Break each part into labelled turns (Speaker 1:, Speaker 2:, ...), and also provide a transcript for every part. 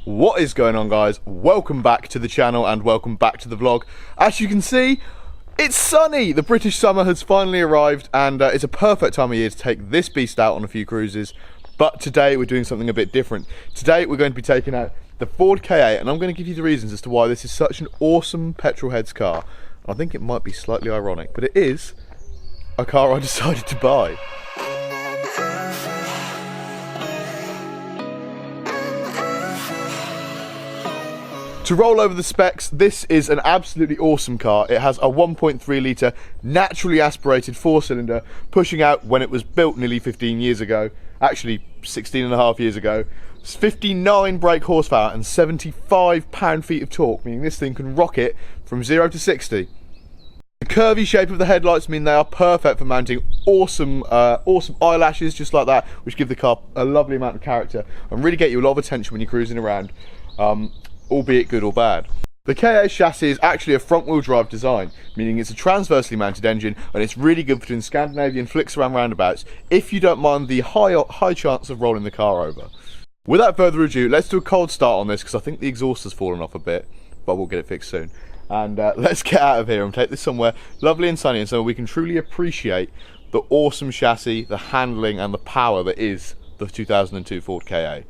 Speaker 1: What is going on, guys? Welcome back to the channel and welcome back to the vlog. As you can see, it's sunny. The British summer has finally arrived and it's a perfect time of year to take this beast out on a few cruises. But today we're doing something a bit different. Today we're going to be taking out the Ford Ka, and I'm going to give you the reasons as to why this is such an awesome petrol heads car. I think it might be slightly ironic, but it is a car I decided to buy. To roll over the specs, this is an absolutely awesome car. It has a 1.3 litre naturally aspirated 4-cylinder, pushing out when it was built nearly 15 years ago, actually 16 and a half years ago. It's 59 brake horsepower and 75 pound-feet of torque, meaning this thing can rocket from 0 to 60. The curvy shape of the headlights mean they are perfect for mounting awesome eyelashes just like that, which give the car a lovely amount of character and really get you a lot of attention when you're cruising around. Albeit good or bad. The Ka chassis is actually a front-wheel drive design, meaning it's a transversely mounted engine and it's really good for doing Scandinavian flicks around roundabouts if you don't mind the high chance of rolling the car over. Without further ado, let's do a cold start on this because I think the exhaust has fallen off a bit, but we'll get it fixed soon. And let's get out of here and take this somewhere lovely and sunny and so we can truly appreciate the awesome chassis, the handling and the power that is the 2002 Ford Ka.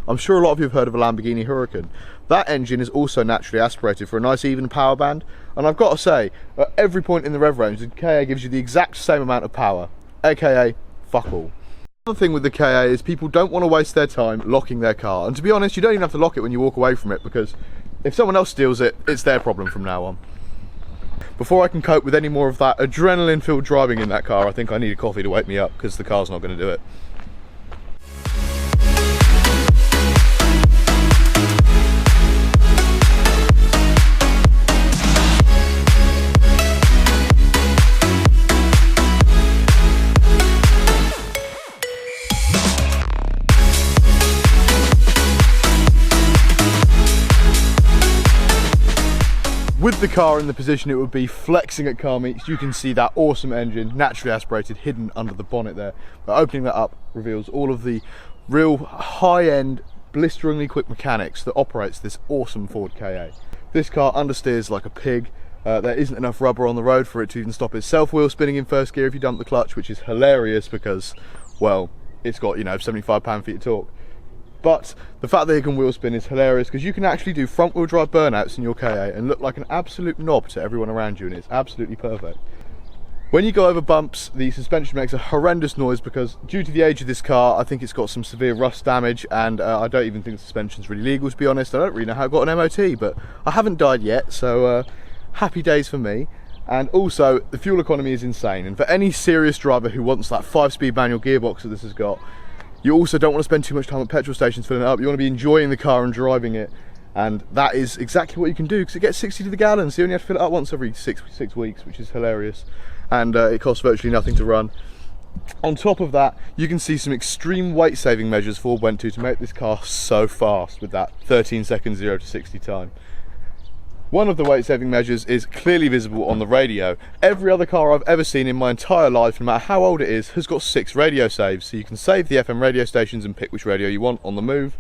Speaker 1: I'm sure a lot of you have heard of a Lamborghini Huracan. That engine is also naturally aspirated for a nice even power band, and I've got to say, at every point in the rev range, the Ka gives you the exact same amount of power, aka fuck all. Another thing with the Ka is people don't want to waste their time locking their car, and to be honest, you don't even have to lock it when you walk away from it, because if someone else steals it, it's their problem from now on. Before I can cope with any more of that adrenaline-filled driving in that car, I think I need a coffee to wake me up, because the car's not going to do it. With the car in the position it would be flexing at car meets, you can see that awesome engine, naturally aspirated, hidden under the bonnet there. But opening that up reveals all of the real high-end, blisteringly quick mechanics that operates this awesome Ford Ka. This car understeers like a pig. There isn't enough rubber on the road for it to even stop itself wheel spinning in first gear if you dump the clutch, which is hilarious because, well, it's got, you know, 75 pound-feet of torque. But the fact that it can wheel spin is hilarious because you can actually do front wheel drive burnouts in your Ka and look like an absolute knob to everyone around you, and it's absolutely perfect. When you go over bumps, the suspension makes a horrendous noise because due to the age of this car, I think it's got some severe rust damage, and I don't even think the suspension's really legal, to be honest. I don't really know how it got an MOT, but I haven't died yet, so happy days for me. And also, the fuel economy is insane, and for any serious driver who wants that 5-speed manual gearbox that this has got, you also don't want to spend too much time at petrol stations filling it up. You want to be enjoying the car and driving it, and that is exactly what you can do because it gets 60 to the gallon, so you only have to fill it up once every six weeks, which is hilarious, and it costs virtually nothing to run. On top of that, you can see some extreme weight saving measures Ford went to make this car so fast with that 13-second 0 to 60 time. One of the weight saving measures is clearly visible on the radio. Every other car I've ever seen in my entire life, no matter how old it is, has got 6 radio saves, so you can save the FM radio stations and pick which radio you want on the move.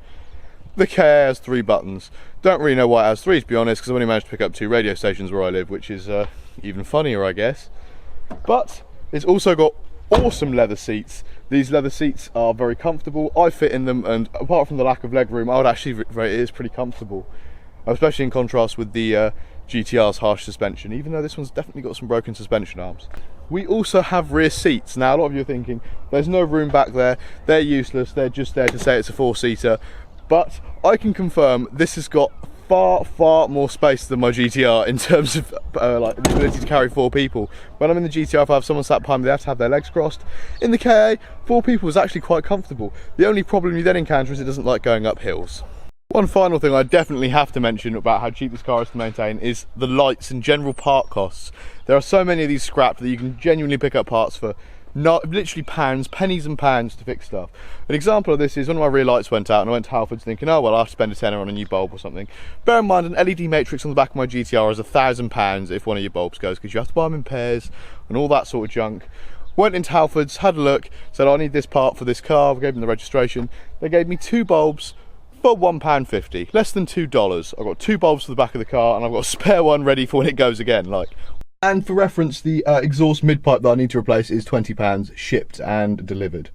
Speaker 1: The Ka has 3 buttons. Don't really know why it has 3, to be honest, because I've only managed to pick up 2 radio stations where I live, which is even funnier, I guess. But it's also got awesome leather seats. These leather seats are very comfortable. I fit in them, and apart from the lack of leg room, I would actually rate it is pretty comfortable. Especially in contrast with the GTR's harsh suspension, even though this one's definitely got some broken suspension arms. we also have rear seats. Now a lot of you are thinking there's no room back there, they're useless, they're just there to say it's a 4-seater, but I can confirm this has got far more space than my GTR in terms of like the ability to carry 4 people. When I'm in the GTR, if I have someone sat behind me, they have to have their legs crossed. In the KA, 4 people is actually quite comfortable. The only problem you then encounter is it doesn't like going up hills. One final thing I definitely have to mention about how cheap this car is to maintain is the lights and general part costs. There are so many of these scrapped that you can genuinely pick up parts for literally pounds, pennies and pounds to fix stuff. An example of this is one of my rear lights went out and I went to Halfords thinking, oh well, I'll have to spend a tenner on a new bulb or something. Bear in mind, an LED matrix on the back of my GTR is £1,000 if one of your bulbs goes, because you have to buy them in pairs and all that sort of junk. Went into Halfords, had a look, said I need this part for this car, gave them the registration. They gave me 2 bulbs for £1.50, less than $2. I've got 2 bulbs for the back of the car and I've got a spare one ready for when it goes again. Like. And for reference, the exhaust mid-pipe that I need to replace is £20 shipped and delivered.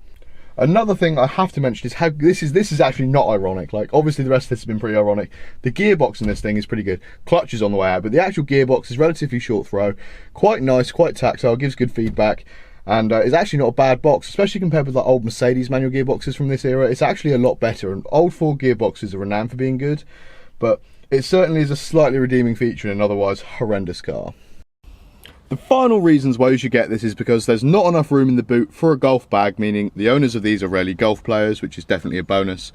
Speaker 1: Another thing I have to mention is how this is actually not ironic. Like, obviously the rest of this has been pretty ironic. The gearbox in this thing is pretty good. Clutch is on the way out, but the actual gearbox is relatively short throw, quite nice, quite tactile, gives good feedback, and is actually not a bad box, especially compared with like old Mercedes manual gearboxes from this era. It's actually a lot better, and old Ford gearboxes are renowned for being good, but it certainly is a slightly redeeming feature in an otherwise horrendous car. The final reasons why you should get this is because there's not enough room in the boot for a golf bag, meaning the owners of these are rarely golf players, which is definitely a bonus.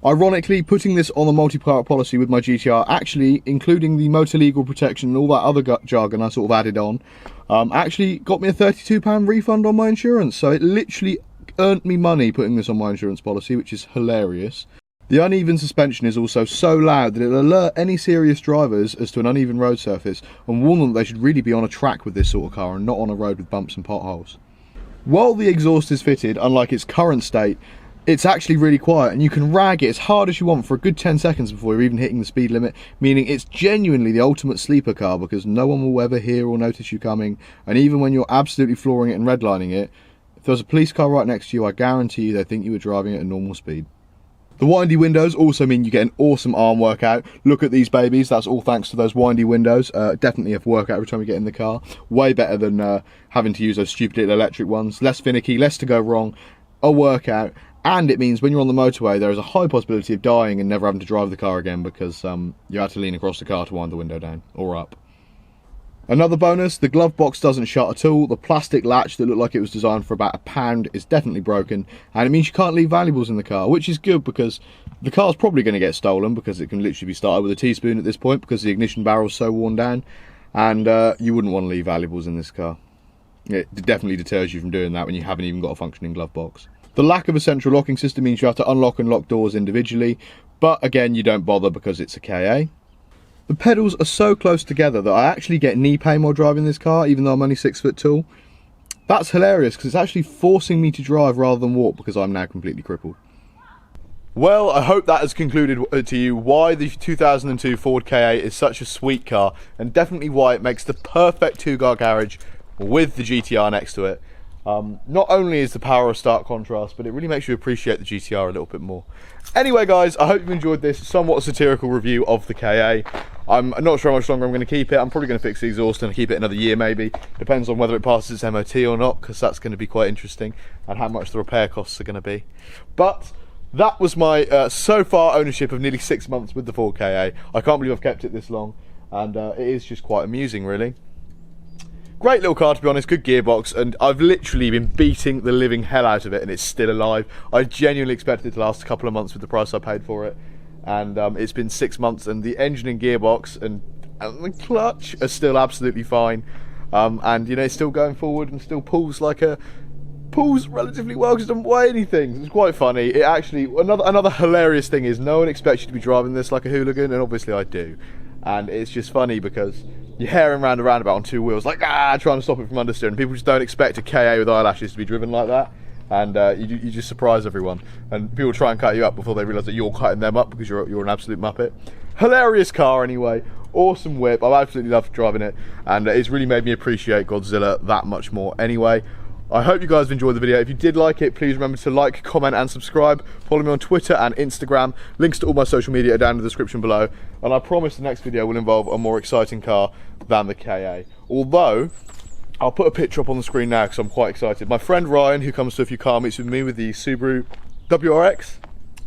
Speaker 1: Ironically, putting this on the multi-part policy with my GTR, actually including the motor legal protection and all that other jargon I sort of added on, actually got me a £32 refund on my insurance. So it literally earned me money putting this on my insurance policy, which is hilarious. The uneven suspension is also so loud that it'll alert any serious drivers as to an uneven road surface and warn them that they should really be on a track with this sort of car and not on a road with bumps and potholes. While the exhaust is fitted, unlike its current state, it's actually really quiet and you can rag it as hard as you want for a good 10 seconds before you're even hitting the speed limit, meaning it's genuinely the ultimate sleeper car because no one will ever hear or notice you coming, and even when you're absolutely flooring it and redlining it, if there's a police car right next to you, I guarantee you they think you were driving at a normal speed. The windy windows also mean you get an awesome arm workout. Look at these babies, that's all thanks to those windy windows. Definitely a workout every time you get in the car. Way better than having to use those stupid little electric ones. Less finicky, less to go wrong, a workout. And it means when you're on the motorway, there is a high possibility of dying and never having to drive the car again because you had to lean across the car to wind the window down, or up. Another bonus, the glove box doesn't shut at all. The plastic latch that looked like it was designed for about £1 is definitely broken, and it means you can't leave valuables in the car, which is good because the car's probably going to get stolen because it can literally be started with a teaspoon at this point because the ignition barrel's so worn down, and you wouldn't want to leave valuables in this car. It definitely deters you from doing that when you haven't even got a functioning glove box. The lack of a central locking system means you have to unlock and lock doors individually, but again you don't bother because it's a KA. The pedals are so close together that I actually get knee pain while driving this car, even though I'm only 6 foot tall. That's hilarious because it's actually forcing me to drive rather than walk because I'm now completely crippled. Well, I hope that has concluded to you why the 2002 Ford KA is such a sweet car, and definitely why it makes the perfect two-car garage with the GTR next to it. Not only is the power a stark contrast, but it really makes you appreciate the GTR a little bit more. Anyway guys, I hope you've enjoyed this somewhat satirical review of the KA. I'm not sure how much longer I'm going to keep it. I'm probably going to fix the exhaust and keep it another year maybe. Depends on whether it passes its MOT or not, because that's going to be quite interesting, and how much the repair costs are going to be. But that was my so far ownership of nearly 6 months with the Ford KA. I can't believe I've kept it this long, and it is just quite amusing really. Great little car to be honest, good gearbox, and I've literally been beating the living hell out of it and it's still alive. I genuinely expected it to last a couple of months with the price I paid for it, and it's been 6 months and the engine and gearbox and the clutch are still absolutely fine, and you know, it's still going forward and still pulls relatively well because it doesn't weigh anything. It's quite funny. It actually, another hilarious thing is no one expects you to be driving this like a hooligan, and obviously I do. And it's just funny because you're herring round a roundabout on 2 wheels, like trying to stop it from understeer, and people just don't expect a KA with eyelashes to be driven like that, and you just surprise everyone, and people try and cut you up before they realise that you're cutting them up because you're an absolute muppet. Hilarious car anyway, awesome whip, I've absolutely loved driving it, and it's really made me appreciate Godzilla that much more anyway. I hope you guys have enjoyed the video. If you did like it, please remember to like, comment and subscribe. Follow me on Twitter and Instagram. Links to all my social media are down in the description below. And I promise the next video will involve a more exciting car than the KA. Although, I'll put a picture up on the screen now because I'm quite excited. My friend Ryan, who comes to a few car meets with me with the Subaru WRX,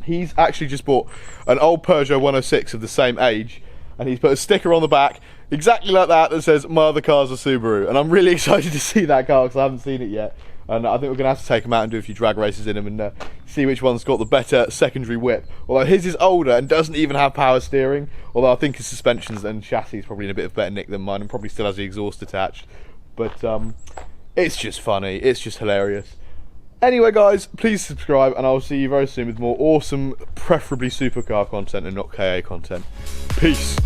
Speaker 1: he's actually just bought an old Peugeot 106 of the same age, and he's put a sticker on the back exactly like that says my other car's a Subaru, and I'm really excited to see that car because I haven't seen it yet, and I think we're gonna have to take him out and do a few drag races in him and see which one's got the better secondary whip. Although his is older and doesn't even have power steering, although I think his suspensions and chassis is probably in a bit of better nick than mine, and probably still has the exhaust attached. But it's just funny, it's just hilarious. Anyway guys, please subscribe and I'll see you very soon with more awesome, preferably supercar content and not KA content. Peace.